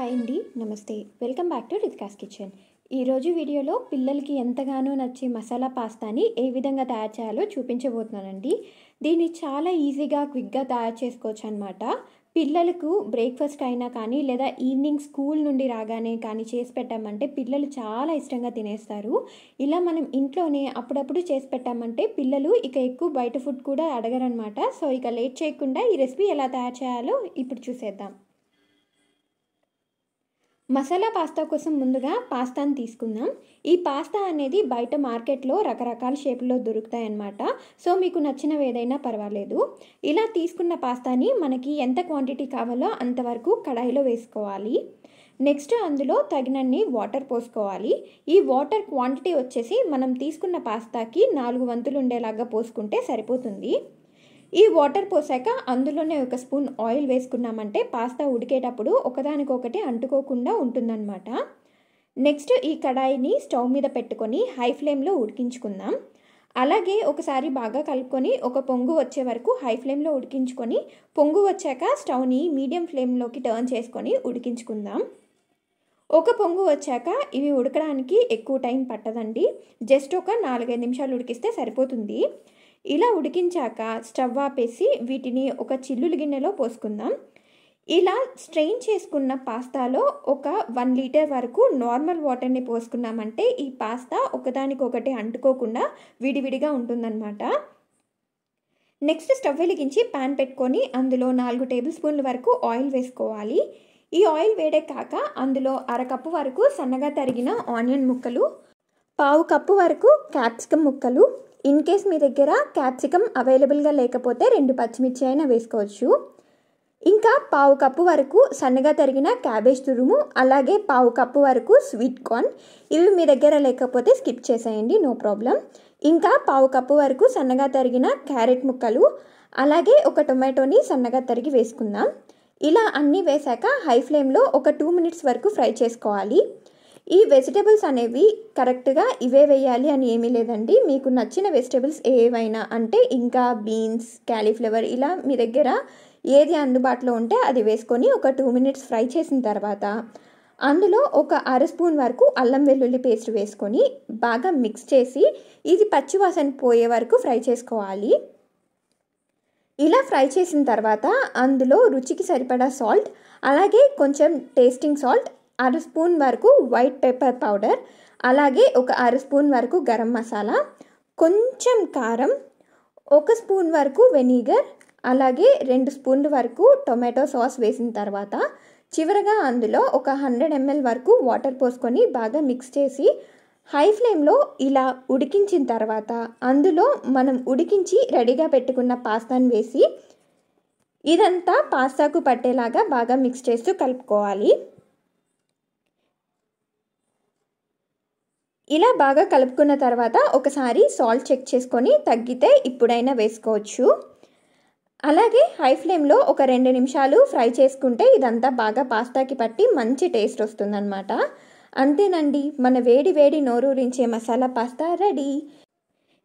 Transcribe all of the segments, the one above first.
Hi అండి, నమస్తే. Welcome back to Ritika's kitchen. ఈరోజు వీడియోలో పిల్లలకి ఎంతగానో నచ్చే మసాలా పాస్తాని ఏ విధంగా తయారు చేయాలో చూపించబోతున్నానండి. దీన్ని చాలా ఈజీగా క్విక్గా తయారు చేసుకోవచ్చు అనమాట. పిల్లలకు బ్రేక్ఫాస్ట్ అయినా కానీ లేదా ఈవినింగ్ స్కూల్ నుండి రాగానే కానీ చేసి పెట్టామంటే పిల్లలు చాలా ఇష్టంగా తినేస్తారు. ఇలా మనం ఇంట్లోనే అప్పుడప్పుడు చేసి పెట్టామంటే పిల్లలు ఇక ఎక్కువ బయట ఫుడ్ కూడా అడగరనమాట. సో ఇక లేట్ చేయకుండా ఈ రెసిపీ ఎలా తయారు చేయాలో ఇప్పుడు చూసేద్దాం. మసాలా పాస్తా కోసం ముందుగా పాస్తాను తీసుకుందాం. ఈ పాస్తా అనేది బయట మార్కెట్లో రకరకాల షేపుల్లో దొరుకుతాయన్నమాట. సో మీకు నచ్చినవి ఏదైనా పర్వాలేదు. ఇలా తీసుకున్న పాస్తాని మనకి ఎంత క్వాంటిటీ కావాలో అంతవరకు కడాయిలో వేసుకోవాలి. నెక్స్ట్ అందులో తగినన్ని వాటర్ పోసుకోవాలి. ఈ వాటర్ క్వాంటిటీ వచ్చేసి మనం తీసుకున్న పాస్తాకి 4 వంతులు ఉండేలాగా పోసుకుంటే సరిపోతుంది. ఈ వాటర్ పోసాక అందులోనే ఒక స్పూన్ ఆయిల్ వేసుకున్నామంటే పాస్తా ఉడికేటప్పుడు ఒకదానికొకటి అంటుకోకుండా ఉంటుందన్నమాట. నెక్స్ట్ ఈ కడాయిని స్టవ్ మీద పెట్టుకొని హై ఫ్లేమ్లో ఉడికించుకుందాం. అలాగే ఒకసారి బాగా కలుపుకొని ఒక పొంగు వచ్చే వరకు హై ఫ్లేమ్లో ఉడికించుకొని పొంగు వచ్చాక స్టవ్ని మీడియం ఫ్లేమ్లోకి టర్న్ చేసుకొని ఉడికించుకుందాం. ఒక పొంగు వచ్చాక ఇవి ఉడకడానికి ఎక్కువ టైం పట్టదండి. జస్ట్ ఒక 4-5 నిమిషాలు ఉడికిస్తే సరిపోతుంది. ఇలా ఉడికించాక స్టవ్ ఆపేసి వీటిని ఒక చిల్లులు గిన్నెలో పోసుకుందాం. ఇలా స్ట్రెయిన్ చేసుకున్న పాస్తాలో ఒక 1 లీటర్ వరకు నార్మల్ వాటర్ని పోసుకున్నామంటే ఈ పాస్తా ఒకదానికొకటి అంటుకోకుండా విడివిడిగా ఉంటుందన్నమాట. నెక్స్ట్ స్టవ్ వెలిగించి ప్యాన్ పెట్టుకొని అందులో 4 టేబుల్ స్పూన్ల వరకు ఆయిల్ వేసుకోవాలి. ఈ ఆయిల్ వేడెక్కాక అందులో 1/2 కప్పు వరకు సన్నగా తరిగిన ఆనియన్ ముక్కలు, 1/2 కప్పు వరకు క్యాప్సికమ్ ముక్కలు, ఇన్ కేస్ మీ దగ్గర క్యాప్సికమ్ అవైలబుల్గా లేకపోతే 2 పచ్చిమిర్చి అయినా వేసుకోవచ్చు. ఇంకా 1/2 కప్పు వరకు సన్నగా తరిగిన క్యాబేజ్ తురుము, అలాగే 1/2 కప్పు వరకు స్వీట్ కార్న్. ఇవి మీ దగ్గర లేకపోతే స్కిప్ చేసేయండి, నో ప్రాబ్లం. ఇంకా 1/2 కప్పు వరకు సన్నగా తరిగిన క్యారెట్ ముక్కలు, అలాగే ఒక టొమాటోని సన్నగా తరిగి వేసుకుందాం. ఇలా అన్నీ వేసాక హై ఫ్లేమ్లో ఒక 2 మినిట్స్ వరకు ఫ్రై చేసుకోవాలి. ఈ వెజిటేబుల్స్ అనేవి కరెక్ట్గా ఇవే వేయాలి అని ఏమీ లేదండి. మీకు నచ్చిన వెజిటేబుల్స్ ఏవైనా, అంటే ఇంకా బీన్స్, క్యాలీఫ్లవర్, ఇలా మీ దగ్గర ఏది అందుబాటులో ఉంటే అది వేసుకొని ఒక 2 మినిట్స్ ఫ్రై చేసిన తర్వాత అందులో ఒక 1/2 స్పూన్ వరకు అల్లం వెల్లుల్లి పేస్ట్ వేసుకొని బాగా మిక్స్ చేసి ఇది పచ్చివాసన పోయే వరకు ఫ్రై చేసుకోవాలి. ఇలా ఫ్రై చేసిన తర్వాత అందులో రుచికి సరిపడా సాల్ట్, అలాగే కొంచెం టేస్టింగ్ సాల్ట్, 1/2 స్పూన్ వరకు వైట్ పెప్పర్ పౌడర్, అలాగే ఒక 1/2 స్పూన్ వరకు గరం మసాలా, కొంచెం కారం, 1 స్పూన్ వరకు వెనిగర్, అలాగే 2 స్పూన్ల వరకు టొమాటో సాస్ వేసిన తర్వాత చివరగా అందులో ఒక 100 ml వరకు వాటర్ పోసుకొని బాగా మిక్స్ చేసి హై ఫ్లేమ్లో ఇలా ఉడికించిన తర్వాత అందులో మనం ఉడికించి రెడీగా పెట్టుకున్న పాస్తాను వేసి ఇదంతా పాస్తాకు పట్టేలాగా బాగా మిక్స్ చేస్తూ కలుపుకోవాలి. ఇలా బాగా కలుపుకున్న తర్వాత ఒకసారి సాల్ట్ చెక్ చేసుకొని తగ్గితే ఇప్పుడైనా వేసుకోవచ్చు. అలాగే హై ఫ్లేమ్లో ఒక 2 నిమిషాలు ఫ్రై చేసుకుంటే ఇదంతా బాగా పాస్తాకి పట్టి మంచి టేస్ట్ వస్తుందన్నమాట. అంతేనండి, మన వేడి వేడి నోరూరించే మసాలా పాస్తా రెడీ.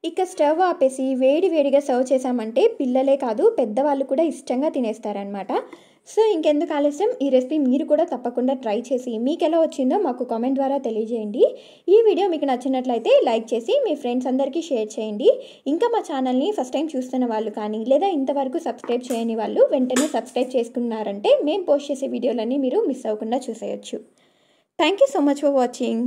ఇక స్టవ్ ఆపేసి వేడిగా సర్వ్ చేసామంటే పిల్లలే కాదు పెద్దవాళ్ళు కూడా ఇష్టంగా తినేస్తారనమాట. సో ఇంకెందుకు ఆలస్యం, ఈ రెసిపీ మీరు కూడా తప్పకుండా ట్రై చేసి మీకు ఎలా వచ్చిందో మాకు కామెంట్ ద్వారా తెలియజేయండి. ఈ వీడియో మీకు నచ్చినట్లయితే లైక్ చేసి మీ ఫ్రెండ్స్ అందరికీ షేర్ చేయండి. ఇంకా మా ఛానల్ని ఫస్ట్ టైం చూస్తున్న వాళ్ళు కానీ లేదా ఇంతవరకు సబ్స్క్రైబ్ చేయని వాళ్ళు వెంటనే సబ్స్క్రైబ్ చేసుకున్నారంటే మేము పోస్ట్ చేసే వీడియోలన్నీ మీరు మిస్ అవ్వకుండా చూసేయచ్చు. Thank you so much for watching.